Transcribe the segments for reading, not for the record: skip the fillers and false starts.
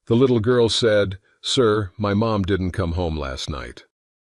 The little girl said, "Sir, my mom didn't come home last night."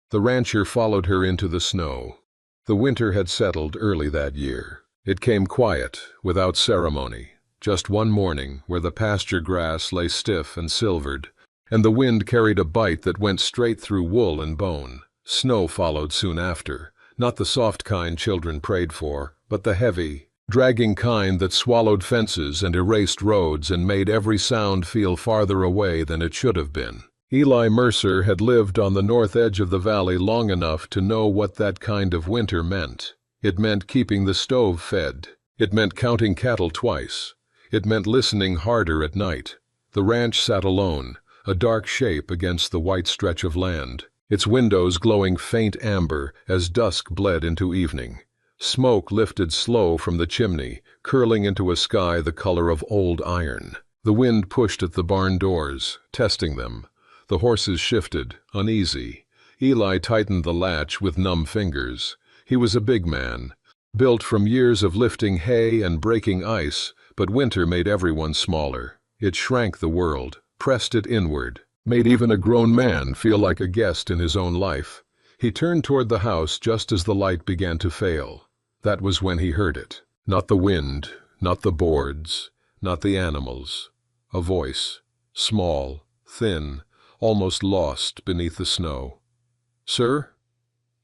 The rancher followed her into the snow. The winter had settled early that year. It came quiet, without ceremony, just one morning where the pasture grass lay stiff and silvered, and the wind carried a bite that went straight through wool and bone. Snow followed soon after, not the soft kind children prayed for, but the heavy, dragging kind that swallowed fences and erased roads and made every sound feel farther away than it should have been. Eli Mercer had lived on the north edge of the valley long enough to know what that kind of winter meant. It meant keeping the stove fed. It meant counting cattle twice. It meant listening harder at night. The ranch sat alone, a dark shape against the white stretch of land, its windows glowing faint amber as dusk bled into evening. Smoke lifted slow from the chimney, curling into a sky the color of old iron. The wind pushed at the barn doors, testing them. The horses shifted, uneasy. Eli tightened the latch with numb fingers. He was a big man, built from years of lifting hay and breaking ice, but winter made everyone smaller. It shrank the world, pressed it inward, made even a grown man feel like a guest in his own life. He turned toward the house just as the light began to fail. That was when he heard it. Not the wind, not the boards, not the animals. A voice, small, thin, almost lost beneath the snow. "Sir?"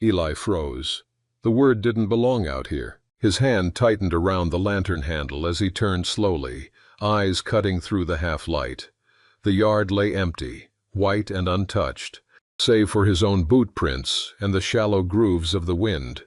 Eli froze. The word didn't belong out here. His hand tightened around the lantern handle as he turned slowly, eyes cutting through the half-light. The yard lay empty, white and untouched, save for his own boot prints and the shallow grooves of the wind.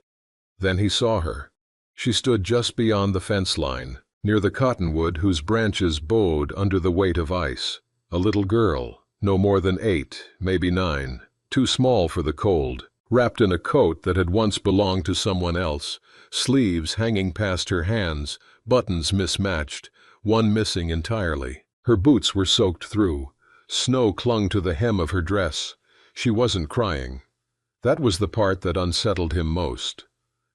Then he saw her. She stood just beyond the fence line, near the cottonwood whose branches bowed under the weight of ice. A little girl, no more than 8, maybe 9, too small for the cold, wrapped in a coat that had once belonged to someone else, sleeves hanging past her hands, buttons mismatched, one missing entirely. Her boots were soaked through. Snow clung to the hem of her dress. She wasn't crying. That was the part that unsettled him most.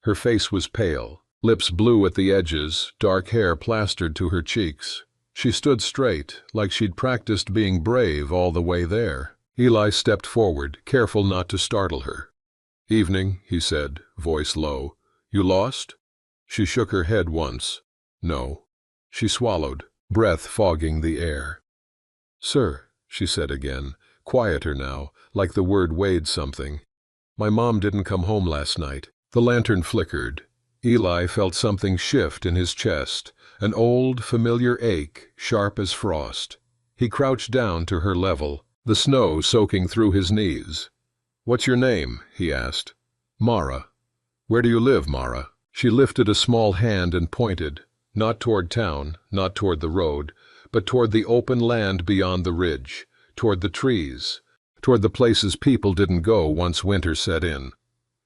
Her face was pale, lips blue at the edges, dark hair plastered to her cheeks. She stood straight, like she'd practiced being brave all the way there. Eli stepped forward, careful not to startle her. "Evening," he said, voice low. "You lost?" She shook her head once. "No." She swallowed, breath fogging the air. "Sir," she said again, quieter now, like the word weighed something. "My mom didn't come home last night." The lantern flickered. Eli felt something shift in his chest, an old, familiar ache, sharp as frost. He crouched down to her level, the snow soaking through his knees. "What's your name?" he asked. "Mara." "Where do you live, Mara?" She lifted a small hand and pointed, not toward town, not toward the road, but toward the open land beyond the ridge, toward the trees, toward the places people didn't go once winter set in.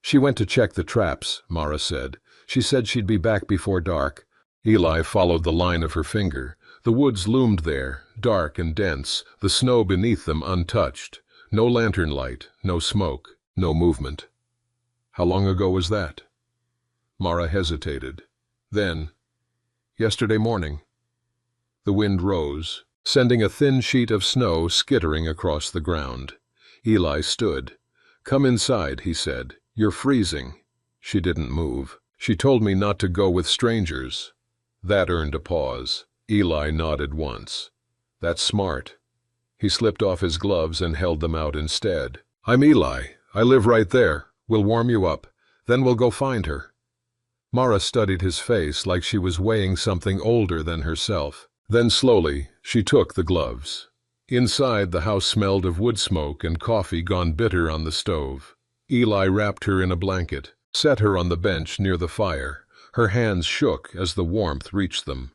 "She went to check the traps," Mara said. "She said she'd be back before dark." Eli followed the line of her finger. The woods loomed there, dark and dense, the snow beneath them untouched. No lantern light, no smoke, no movement. "How long ago was that?" Mara hesitated. Then, "Yesterday morning." The wind rose, sending a thin sheet of snow skittering across the ground. Eli stood. "Come inside," he said. "You're freezing." She didn't move. "She told me not to go with strangers." That earned a pause. Eli nodded once. "That's smart." He slipped off his gloves and held them out instead. "I'm Eli. I live right there. We'll warm you up. Then we'll go find her." Mara studied his face like she was weighing something older than herself. Then slowly, she took the gloves. Inside, the house smelled of wood smoke and coffee gone bitter on the stove. Eli wrapped her in a blanket, set her on the bench near the fire. Her hands shook as the warmth reached them.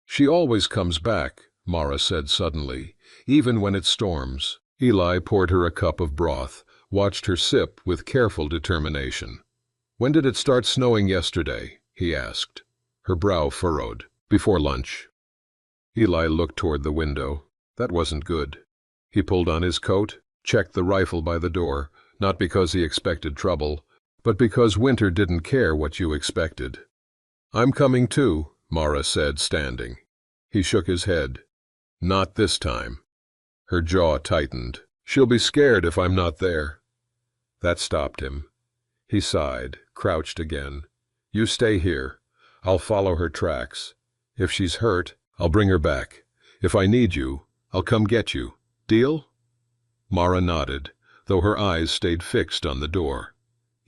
"She always comes back," Mara said suddenly, "even when it storms." Eli poured her a cup of broth, watched her sip with careful determination. "When did it start snowing yesterday?" he asked. Her brow furrowed. "Before lunch." Eli looked toward the window. That wasn't good. He pulled on his coat, checked the rifle by the door, not because he expected trouble, but because winter didn't care what you expected. "I'm coming too," Mara said, standing. He shook his head. "Not this time." Her jaw tightened. She'll be scared if I'm not there. That stopped him. He sighed, crouched again. You stay here. I'll follow her tracks. If she's hurt, I'll bring her back. If I need you, I'll come get you. Deal? Mara nodded, though her eyes stayed fixed on the door.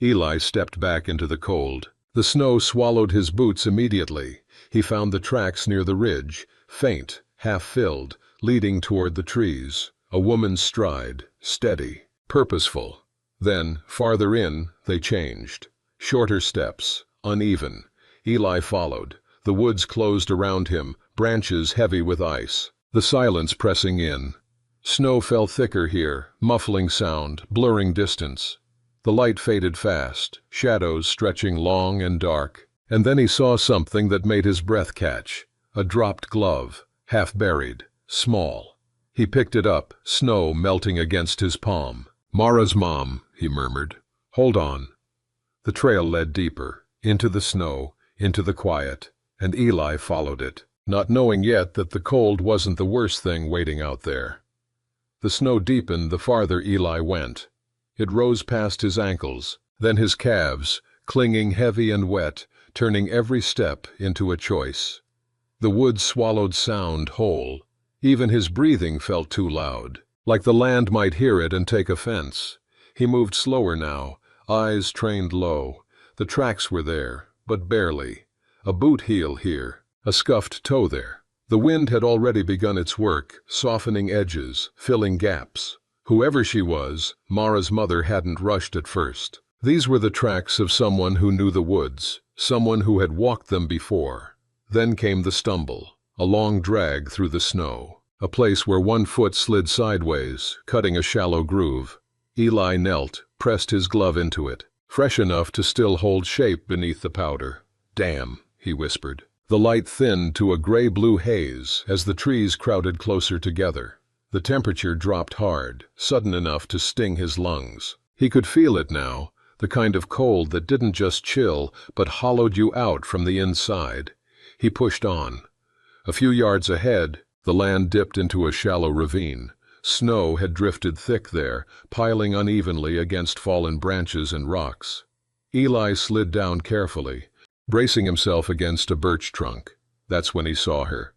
Eli stepped back into the cold. The snow swallowed his boots immediately. He found the tracks near the ridge, faint, half-filled, leading toward the trees. A woman's stride, steady, purposeful. Then, farther in, they changed. Shorter steps, uneven. Eli followed. The woods closed around him, branches heavy with ice. The silence pressing in. Snow fell thicker here, muffling sound, blurring distance. The light faded fast, shadows stretching long and dark. And then he saw something that made his breath catch. A dropped glove, half buried, small. He picked it up, snow melting against his palm. Mara's mom, he murmured. Hold on. The trail led deeper, into the snow, into the quiet, and Eli followed it, not knowing yet that the cold wasn't the worst thing waiting out there. The snow deepened the farther Eli went. It rose past his ankles, then his calves, clinging heavy and wet, turning every step into a choice. The woods swallowed sound whole. Even his breathing felt too loud, like the land might hear it and take offense. He moved slower now, eyes trained low. The tracks were there, but barely. A boot heel here, a scuffed toe there. The wind had already begun its work, softening edges, filling gaps. Whoever she was, Mara's mother hadn't rushed at first. These were the tracks of someone who knew the woods, someone who had walked them before. Then came the stumble, a long drag through the snow, a place where one foot slid sideways, cutting a shallow groove. Eli knelt, pressed his glove into it, fresh enough to still hold shape beneath the powder. Damn, he whispered. The light thinned to a gray-blue haze as the trees crowded closer together. The temperature dropped hard, sudden enough to sting his lungs. He could feel it now, the kind of cold that didn't just chill, but hollowed you out from the inside. He pushed on. A few yards ahead, the land dipped into a shallow ravine. Snow had drifted thick there, piling unevenly against fallen branches and rocks. Eli slid down carefully, bracing himself against a birch trunk. That's when he saw her.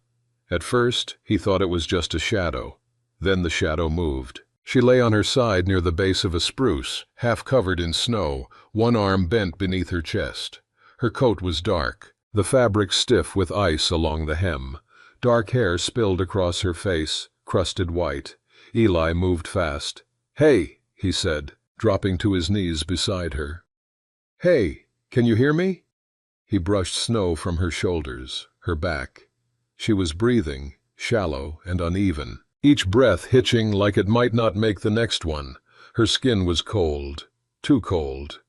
At first, he thought it was just a shadow. Then the shadow moved. She lay on her side near the base of a spruce, half covered in snow, one arm bent beneath her chest. Her coat was dark, the fabric stiff with ice along the hem. Dark hair spilled across her face, crusted white. Eli moved fast. "Hey," he said, dropping to his knees beside her. "Hey, can you hear me?" He brushed snow from her shoulders, her back. She was breathing, shallow and uneven, each breath hitching like it might not make the next one. Her skin was cold, too cold.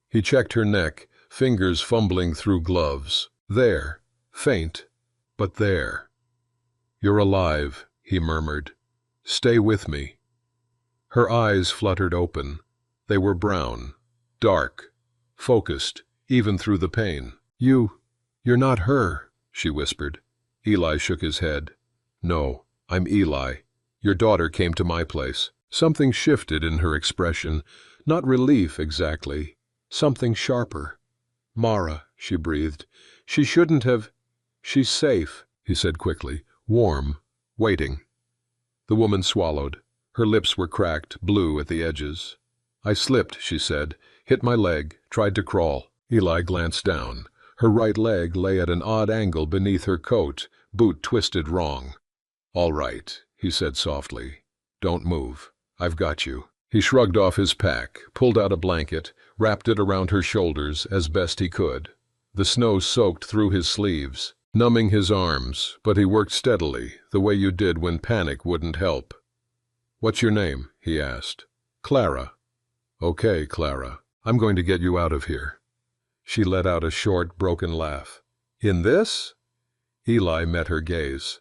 He checked her neck, fingers fumbling through gloves. There, faint, but there. "You're alive," he murmured. "Stay with me." Her eyes fluttered open. They were brown, dark, focused, even through the pain. You're not her," she whispered. Eli shook his head. "No, I'm Eli. Your daughter came to my place." Something shifted in her expression, not relief exactly, something sharper. "Mara," she breathed. "She shouldn't have—" "She's safe," he said quickly, warm, waiting. The woman swallowed. Her lips were cracked, blue at the edges. "I slipped," she said, "hit my leg, tried to crawl." Eli glanced down. Her right leg lay at an odd angle beneath her coat, boot twisted wrong. "All right," he said softly. "Don't move. I've got you." He shrugged off his pack, pulled out a blanket, wrapped it around her shoulders as best he could. The snow soaked through his sleeves, numbing his arms, but he worked steadily, the way you did when panic wouldn't help. "What's your name?" he asked. "Clara." "Okay, Clara. I'm going to get you out of here." She let out a short, broken laugh. "In this?" Eli met her gaze.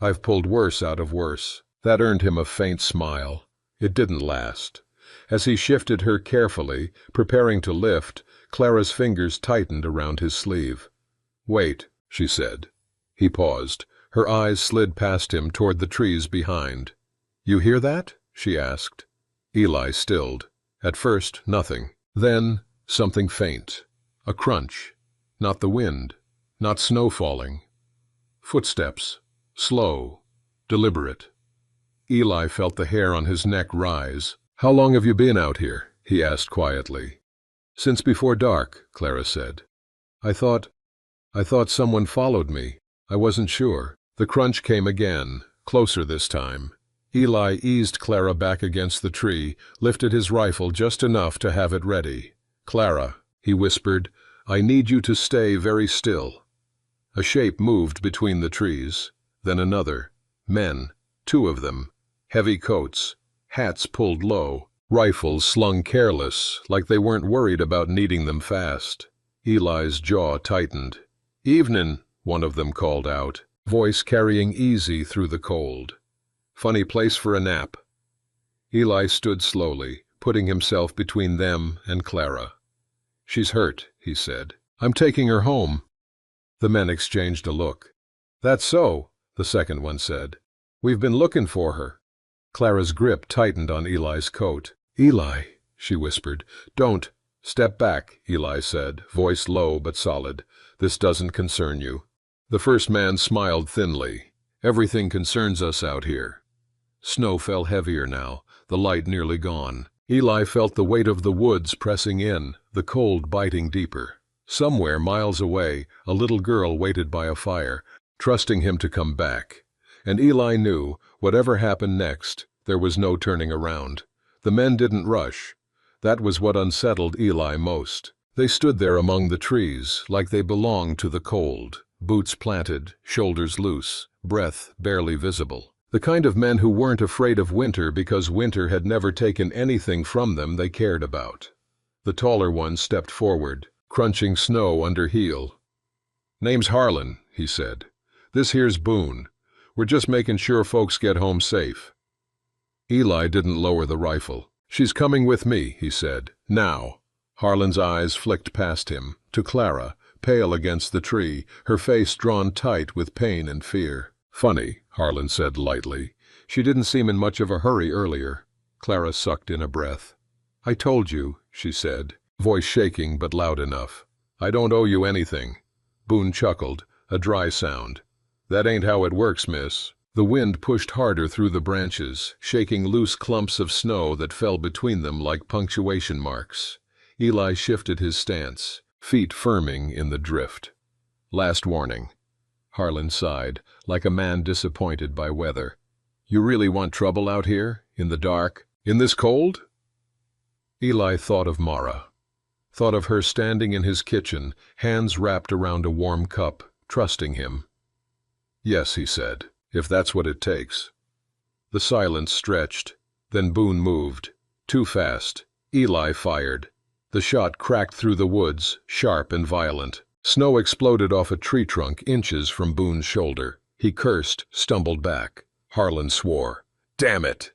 "I've pulled worse out of worse." That earned him a faint smile. It didn't last. As he shifted her carefully, preparing to lift, Clara's fingers tightened around his sleeve. "Wait," she said. He paused. Her eyes slid past him toward the trees behind. "You hear that?" she asked. Eli stilled. At first, nothing. Then, something faint. A crunch. Not the wind. Not snow falling. Footsteps. Slow. Deliberate. Eli felt the hair on his neck rise. "How long have you been out here?" he asked quietly. "Since before dark," Clara said. I thought someone followed me. I wasn't sure." The crunch came again, closer this time. Eli eased Clara back against the tree, lifted his rifle just enough to have it ready. "Clara," he whispered, "I need you to stay very still." A shape moved between the trees, then another. Men, 2 of them, heavy coats, hats pulled low, rifles slung careless, like they weren't worried about needing them fast. Eli's jaw tightened. "Evenin'," one of them called out, voice carrying easy through the cold. "Funny place for a nap." Eli stood slowly, putting himself between them and Clara. "She's hurt," he said. "I'm taking her home." The men exchanged a look. "That's so," the second one said. "We've been looking for her." Clara's grip tightened on Eli's coat. "Eli," she whispered. "Don't." "Step back," Eli said, voice low but solid. "This doesn't concern you." The first man smiled thinly. "Everything concerns us out here." Snow fell heavier now, the light nearly gone. Eli felt the weight of the woods pressing in, the cold biting deeper. Somewhere miles away, a little girl waited by a fire, trusting him to come back. And Eli knew, whatever happened next, there was no turning around. The men didn't rush. That was what unsettled Eli most. They stood there among the trees, like they belonged to the cold, boots planted, shoulders loose, breath barely visible. The kind of men who weren't afraid of winter because winter had never taken anything from them they cared about. The taller one stepped forward, crunching snow under heel. "Name's Harlan," he said. "This here's Boone. We're just making sure folks get home safe." Eli didn't lower the rifle. "She's coming with me," he said. "Now." Harlan's eyes flicked past him, to Clara, pale against the tree, her face drawn tight with pain and fear. "Funny," Harlan said lightly. "She didn't seem in much of a hurry earlier." Clara sucked in a breath. "I told you," she said, voice shaking but loud enough. "I don't owe you anything." Boone chuckled, a dry sound. "That ain't how it works, miss." The wind pushed harder through the branches, shaking loose clumps of snow that fell between them like punctuation marks. Eli shifted his stance, feet firming in the drift. "Last warning." Harlan sighed, like a man disappointed by weather. "You really want trouble out here, in the dark, in this cold?" Eli thought of Mara. Thought of her standing in his kitchen, hands wrapped around a warm cup, trusting him. "Yes," he said, "if that's what it takes." The silence stretched. Then Boone moved. Too fast. Eli fired. The shot cracked through the woods, sharp and violent. Snow exploded off a tree trunk inches from Boone's shoulder. He cursed, stumbled back. Harlan swore. "Damn it!"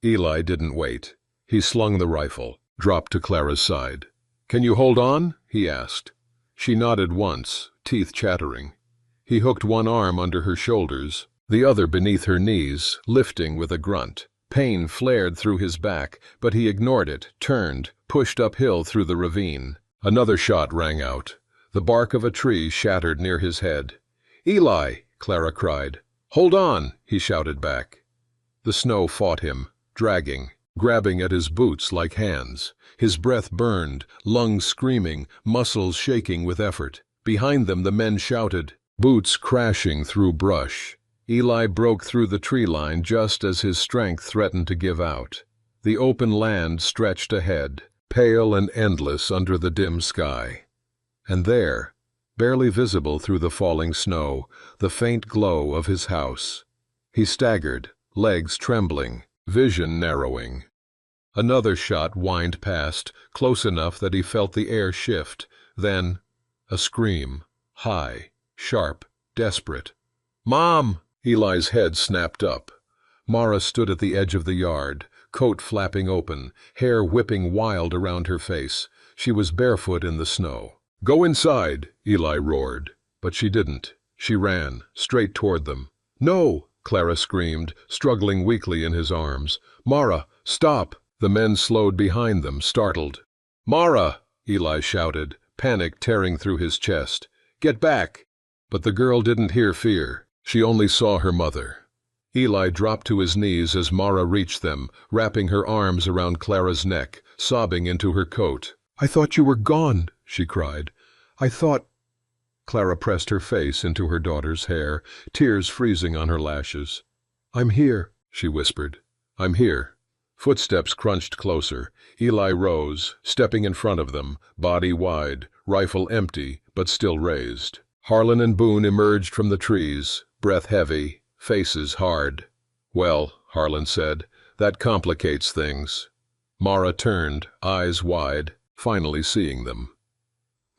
Eli didn't wait. He slung the rifle, dropped to Clara's side. "Can you hold on?" he asked. She nodded once, teeth chattering. He hooked one arm under her shoulders, the other beneath her knees, lifting with a grunt. Pain flared through his back, but he ignored it, turned, pushed uphill through the ravine. Another shot rang out. The bark of a tree shattered near his head. "Eli!" Clara cried. "Hold on!" he shouted back. The snow fought him, dragging, grabbing at his boots like hands. His breath burned, lungs screaming, muscles shaking with effort. Behind them the men shouted, boots crashing through brush. Eli broke through the tree line just as his strength threatened to give out. The open land stretched ahead, pale and endless under the dim sky. And there, barely visible through the falling snow, the faint glow of his house. He staggered, legs trembling, vision narrowing. Another shot whined past, close enough that he felt the air shift. Then, a scream, high, sharp, desperate. "Mom!" Eli's head snapped up. Mara stood at the edge of the yard, coat flapping open, hair whipping wild around her face. She was barefoot in the snow. "Go inside!" Eli roared. But she didn't. She ran, straight toward them. "No!" Clara screamed, struggling weakly in his arms. "Mara, stop!" The men slowed behind them, startled. "Mara!" Eli shouted, panic tearing through his chest. "Get back!" But the girl didn't hear fear. She only saw her mother. Eli dropped to his knees as Mara reached them, wrapping her arms around Clara's neck, sobbing into her coat. "I thought you were gone," she cried. "I thought—" Clara pressed her face into her daughter's hair, tears freezing on her lashes. "I'm here," she whispered. "I'm here." Footsteps crunched closer. Eli rose, stepping in front of them, body wide, rifle empty, but still raised. Harlan and Boone emerged from the trees, breath heavy, faces hard. "Well," Harlan said, "that complicates things." Mara turned, eyes wide, finally seeing them.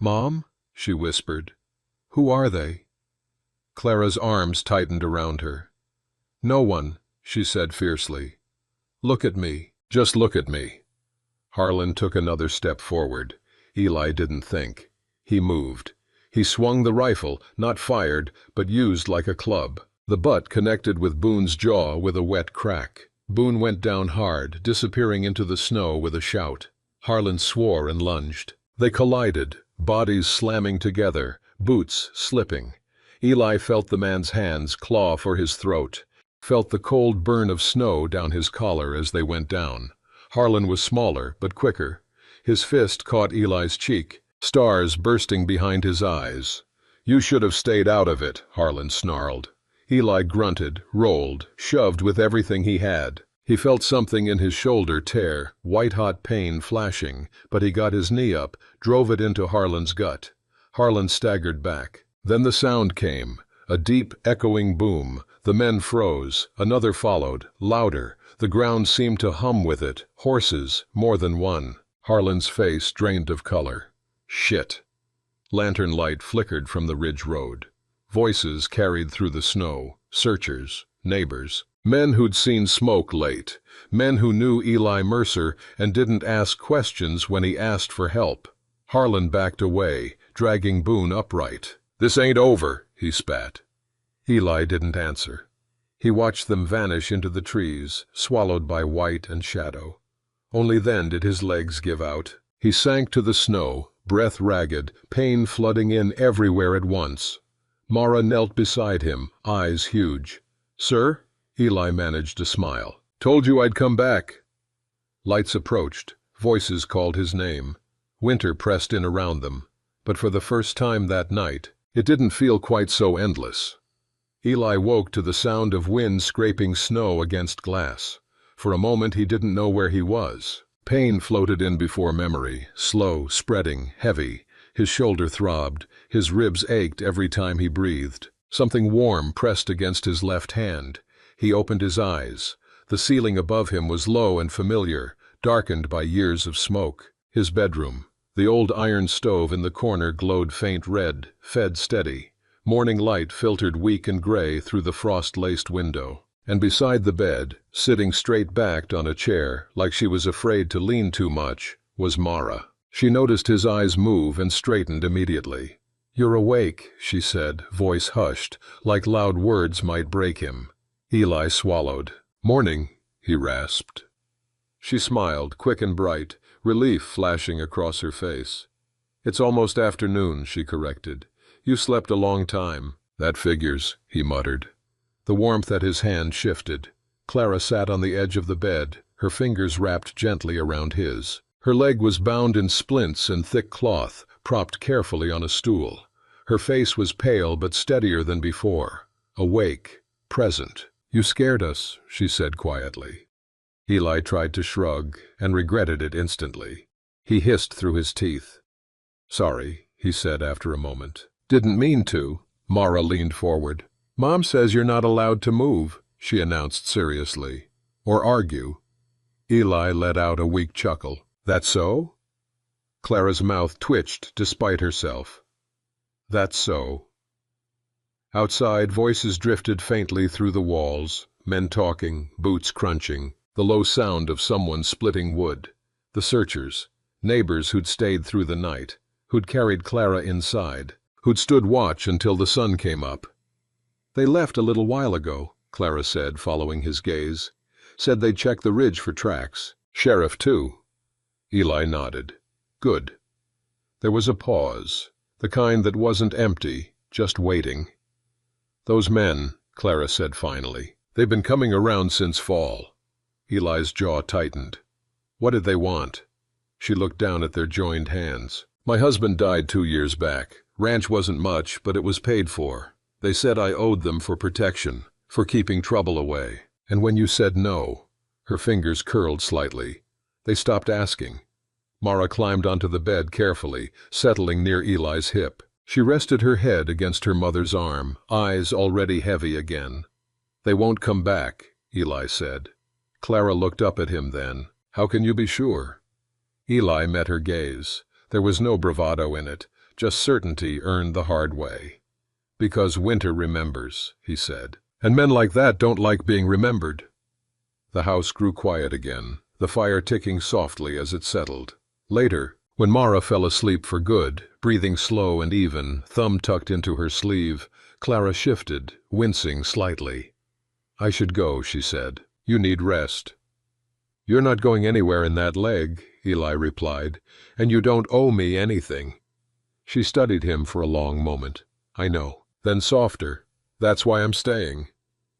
"Mom?" she whispered. "Who are they?" Clara's arms tightened around her. "No one," she said fiercely. "Look at me. Just look at me." Harlan took another step forward. Eli didn't think. He moved. He swung the rifle, not fired, but used like a club. The butt connected with Boone's jaw with a wet crack. Boone went down hard, disappearing into the snow with a shout. Harlan swore and lunged. They collided, bodies slamming together, boots slipping. Eli felt the man's hands claw for his throat, felt the cold burn of snow down his collar as they went down. Harlan was smaller, but quicker. His fist caught Eli's cheek, stars bursting behind his eyes. "You should have stayed out of it," Harlan snarled. Eli grunted, rolled, shoved with everything he had. He felt something in his shoulder tear, white-hot pain flashing, but he got his knee up, drove it into Harlan's gut. Harlan staggered back. Then the sound came, a deep, echoing boom. The men froze. Another followed, louder. The ground seemed to hum with it. Horses, more than one. Harlan's face drained of color. Shit. Lantern light flickered from the ridge road. Voices carried through the snow. Searchers, neighbors. Men who'd seen smoke late. Men who knew Eli Mercer and didn't ask questions when he asked for help. Harlan backed away, dragging Boone upright. "This ain't over," he spat. Eli didn't answer. He watched them vanish into the trees, swallowed by white and shadow. Only then did his legs give out. He sank to the snow, breath ragged, pain flooding in everywhere at once. Mara knelt beside him, eyes huge. "Sir?" Eli managed a smile. "Told you I'd come back." Lights approached. Voices called his name. Winter pressed in around them. But for the first time that night, it didn't feel quite so endless. Eli woke to the sound of wind scraping snow against glass. For a moment he didn't know where he was. Pain floated in before memory, slow, spreading, heavy. His shoulder throbbed. His ribs ached every time he breathed. Something warm pressed against his left hand. He opened his eyes. The ceiling above him was low and familiar, darkened by years of smoke. His bedroom. The old iron stove in the corner glowed faint red, fed steady. Morning light filtered weak and gray through the frost-laced window. And beside the bed, sitting straight-backed on a chair, like she was afraid to lean too much, was Mara. She noticed his eyes move and straightened immediately. "You're awake," she said, voice hushed, like loud words might break him. Eli swallowed. "Morning," he rasped. She smiled, quick and bright, relief flashing across her face. "It's almost afternoon," she corrected. "You slept a long time." "That figures," he muttered. The warmth at his hand shifted. Clara sat on the edge of the bed, her fingers wrapped gently around his. Her leg was bound in splints and thick cloth, propped carefully on a stool. Her face was pale but steadier than before. Awake, present. "You scared us," she said quietly. Eli tried to shrug, and regretted it instantly. He hissed through his teeth. "Sorry," he said after a moment. "Didn't mean to." Mara leaned forward. "Mom says you're not allowed to move," she announced seriously. "Or argue." Eli let out a weak chuckle. "That so?" Clara's mouth twitched despite herself. "That's so." Outside, voices drifted faintly through the walls, men talking, boots crunching, the low sound of someone splitting wood. The searchers, neighbors who'd stayed through the night, who'd carried Clara inside, who'd stood watch until the sun came up. "They left a little while ago," Clara said, following his gaze. Said they'd check the ridge for tracks. Sheriff, too. Eli nodded. Good. There was a pause, the kind that wasn't empty, just waiting. Those men, Clara said finally, they've been coming around since fall. Eli's jaw tightened. What did they want? She looked down at their joined hands. My husband died 2 years back. Ranch wasn't much, but it was paid for. They said I owed them for protection, for keeping trouble away. And when you said no, her fingers curled slightly. They stopped asking. Mara climbed onto the bed carefully, settling near Eli's hip. She rested her head against her mother's arm, eyes already heavy again. They won't come back, Eli said. Clara looked up at him then. How can you be sure? Eli met her gaze. There was no bravado in it, just certainty earned the hard way. Because Winter remembers, he said. And men like that don't like being remembered. The house grew quiet again, the fire ticking softly as it settled. Later, when Mara fell asleep for good, breathing slow and even, thumb tucked into her sleeve, Clara shifted, wincing slightly. I should go, she said. You need rest. You're not going anywhere in that leg, Eli replied, and you don't owe me anything. She studied him for a long moment. I know. Then softer. That's why I'm staying.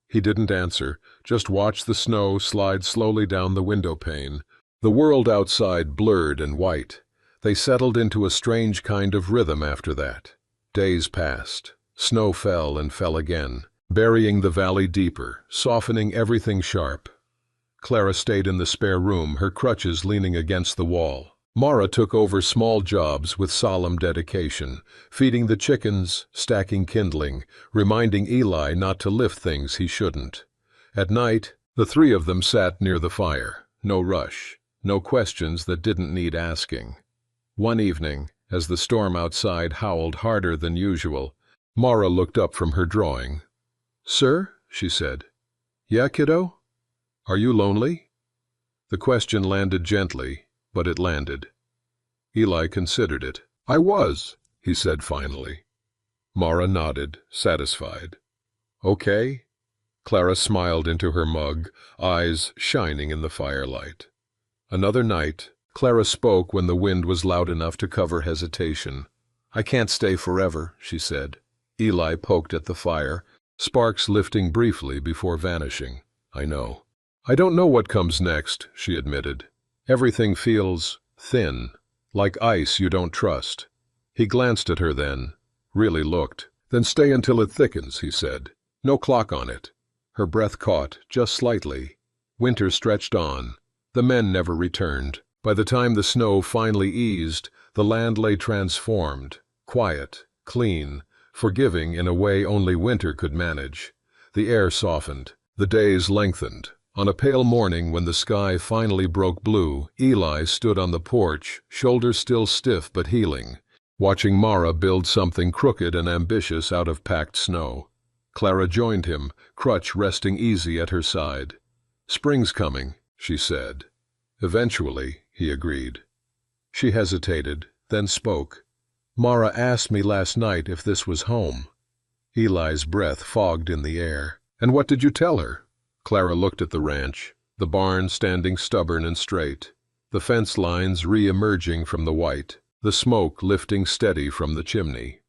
He didn't answer, just watched the snow slide slowly down the window pane. The world outside blurred and white. They settled into a strange kind of rhythm after that. Days passed. Snow fell and fell again, burying the valley deeper, softening everything sharp. Clara stayed in the spare room, her crutches leaning against the wall. Mara took over small jobs with solemn dedication, feeding the chickens, stacking kindling, reminding Eli not to lift things he shouldn't. At night, the three of them sat near the fire. No rush, no questions that didn't need asking. One evening, as the storm outside howled harder than usual, Mara looked up from her drawing. Sir, she said. Yeah, kiddo? Are you lonely? The question landed gently, but it landed. Eli considered it. I was, he said finally. Mara nodded, satisfied. Okay? Clara smiled into her mug, eyes shining in the firelight. Another night, Clara spoke when the wind was loud enough to cover hesitation. I can't stay forever, she said. Eli poked at the fire, sparks lifting briefly before vanishing. I know. I don't know what comes next, she admitted. Everything feels thin, like ice you don't trust. He glanced at her then, really looked. Then stay until it thickens, he said. No clock on it. Her breath caught, just slightly. Winter stretched on. The men never returned. By the time the snow finally eased, the land lay transformed, quiet, clean, forgiving in a way only winter could manage. The air softened. The days lengthened. On a pale morning when the sky finally broke blue, Eli stood on the porch, shoulders still stiff but healing, watching Mara build something crooked and ambitious out of packed snow. Clara joined him, crutch resting easy at her side. Spring's coming, she said. Eventually, he agreed. She hesitated, then spoke. Mara asked me last night if this was home. Eli's breath fogged in the air. And what did you tell her? Clara looked at the ranch, the barn standing stubborn and straight, the fence lines re-emerging from the white, the smoke lifting steady from the chimney.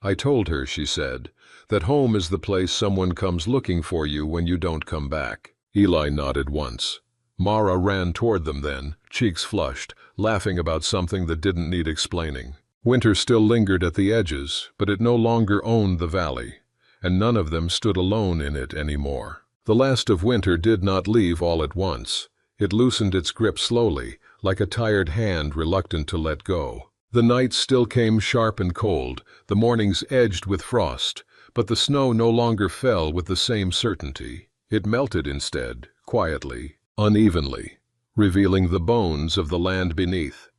I told her, she said, that home is the place someone comes looking for you when you don't come back. Eli nodded once. Mara ran toward them then, cheeks flushed, laughing about something that didn't need explaining. Winter still lingered at the edges, but it no longer owned the valley, and none of them stood alone in it anymore. The last of winter did not leave all at once. It loosened its grip slowly, like a tired hand reluctant to let go. The nights still came sharp and cold, the mornings edged with frost, but the snow no longer fell with the same certainty. It melted instead, quietly, unevenly, revealing the bones of the land beneath.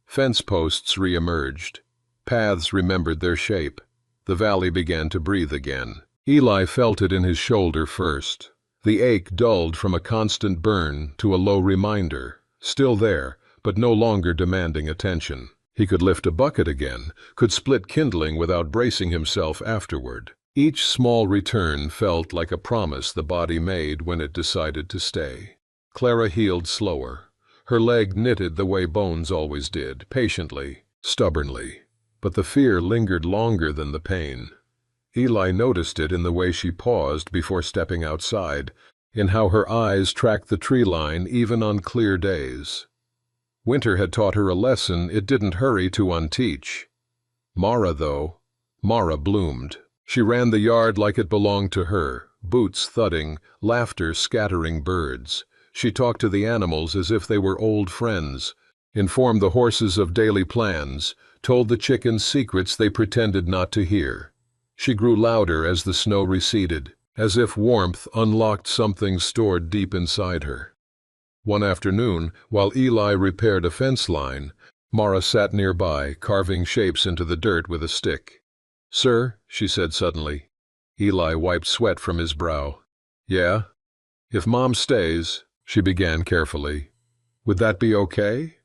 Fence posts re-emerged. Paths remembered their shape. The valley began to breathe again. Eli felt it in his shoulder first. The ache dulled from a constant burn to a low reminder, still there, but no longer demanding attention. He could lift a bucket again, could split kindling without bracing himself afterward. Each small return felt like a promise the body made when it decided to stay. Clara healed slower. Her leg knitted the way bones always did, patiently, stubbornly. But the fear lingered longer than the pain. Eli noticed it in the way she paused before stepping outside, in how her eyes tracked the tree line even on clear days. Winter had taught her a lesson it didn't hurry to unteach. Mara bloomed. She ran the yard like it belonged to her, boots thudding, laughter scattering birds. She talked to the animals as if they were old friends, informed the horses of daily plans, told the chickens secrets they pretended not to hear. She grew louder as the snow receded, as if warmth unlocked something stored deep inside her. One afternoon, while Eli repaired a fence line, Mara sat nearby, carving shapes into the dirt with a stick. "Sir," she said suddenly. Eli wiped sweat from his brow. "Yeah? If Mom stays," she began carefully, "would that be okay?"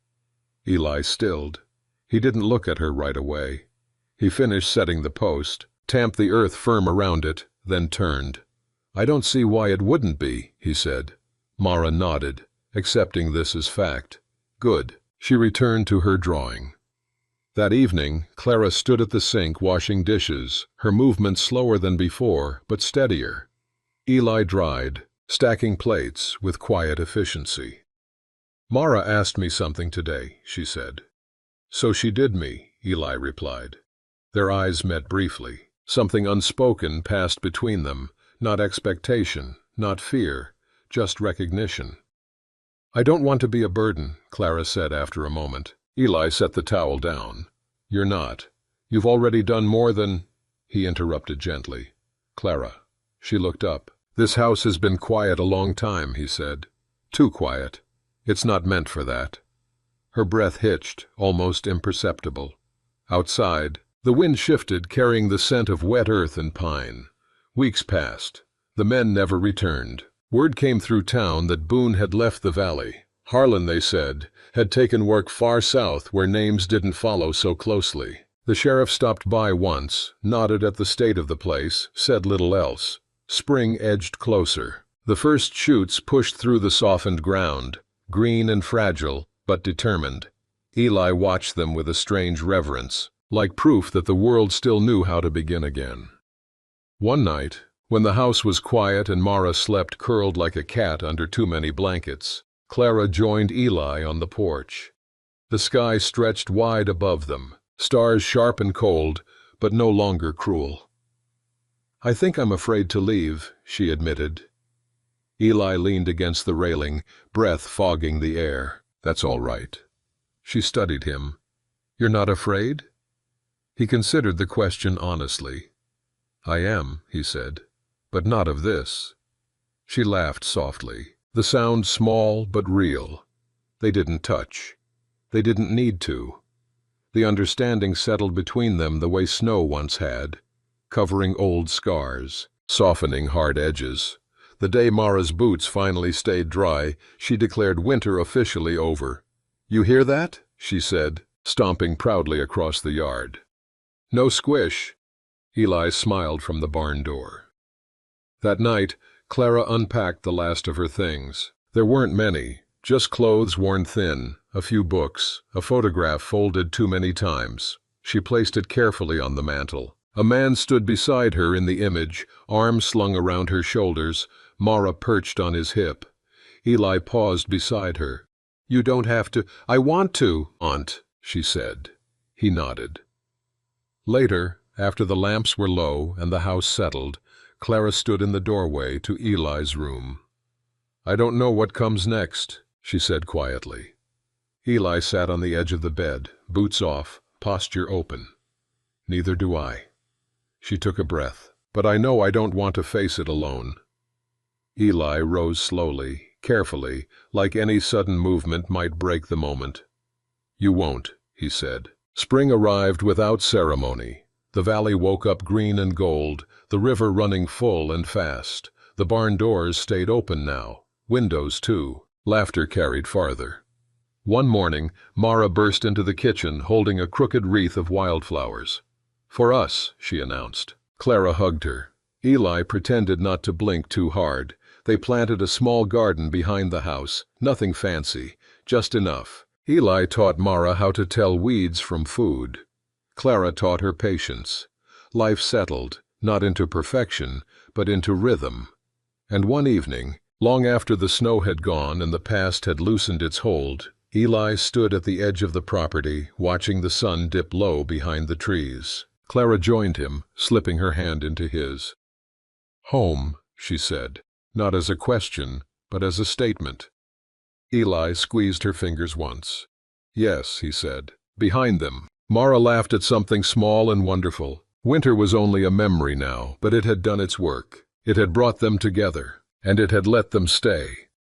Eli stilled. He didn't look at her right away. He finished setting the post, tamped the earth firm around it, then turned. "I don't see why it wouldn't be," he said. Mara nodded, accepting this as fact. "Good." She returned to her drawing. That evening, Clara stood at the sink washing dishes, her movements slower than before, but steadier. Eli dried, stacking plates with quiet efficiency. "Mara asked me something today," she said. "So she did me," Eli replied. Their eyes met briefly. Something unspoken passed between them, not expectation, not fear, just recognition. "I don't want to be a burden," Clara said after a moment. Eli set the towel down. "You're not. You've already done more than—" He interrupted gently. "Clara." She looked up. "This house has been quiet a long time," he said. "Too quiet. It's not meant for that." Her breath hitched, almost imperceptible. Outside, the wind shifted, carrying the scent of wet earth and pine. Weeks passed. The men never returned. Word came through town that Boone had left the valley. Harlan, they said, had taken work far south where names didn't follow so closely. The sheriff stopped by once, nodded at the state of the place, said little else. Spring edged closer. The first shoots pushed through the softened ground, green and fragile, but determined. Eli watched them with a strange reverence, like proof that the world still knew how to begin again. One night, when the house was quiet and Mara slept curled like a cat under too many blankets, Clara joined Eli on the porch. The sky stretched wide above them, stars sharp and cold, but no longer cruel. "I think I'm afraid to leave," she admitted. Eli leaned against the railing, breath fogging the air. "That's all right." She studied him. "You're not afraid?" He considered the question honestly. "I am," he said, "but not of this." She laughed softly, the sound small but real. They didn't touch. They didn't need to. The understanding settled between them the way snow once had, covering old scars, softening hard edges. The day Mara's boots finally stayed dry, she declared winter officially over. "You hear that?" she said, stomping proudly across the yard. "No squish." Eli smiled from the barn door. That night, Clara unpacked the last of her things. There weren't many, just clothes worn thin, a few books, a photograph folded too many times. She placed it carefully on the mantel. A man stood beside her in the image, arms slung around her shoulders, Mara perched on his hip. Eli paused beside her. "You don't have to—" "I want to, Aunt," she said. He nodded. Later, after the lamps were low and the house settled, Clara stood in the doorway to Eli's room. "I don't know what comes next," she said quietly. Eli sat on the edge of the bed, boots off, posture open. "Neither do I." She took a breath. "But I know I don't want to face it alone." Eli rose slowly, carefully, like any sudden movement might break the moment. "You won't," he said. Spring arrived without ceremony. The valley woke up green and gold, the river running full and fast. The barn doors stayed open now, windows too. Laughter carried farther. One morning, Mara burst into the kitchen holding a crooked wreath of wildflowers. "For us," she announced. Clara hugged her. Eli pretended not to blink too hard. They planted a small garden behind the house, nothing fancy, just enough. Eli taught Mara how to tell weeds from food. Clara taught her patience. Life settled, not into perfection, but into rhythm. And one evening, long after the snow had gone and the past had loosened its hold, Eli stood at the edge of the property, watching the sun dip low behind the trees. Clara joined him, slipping her hand into his. "Home," she said, not as a question, but as a statement. Eli squeezed her fingers once. "Yes," he said. Behind them, Mara laughed at something small and wonderful. Winter was only a memory now, but it had done its work. It had brought them together, and it had let them stay.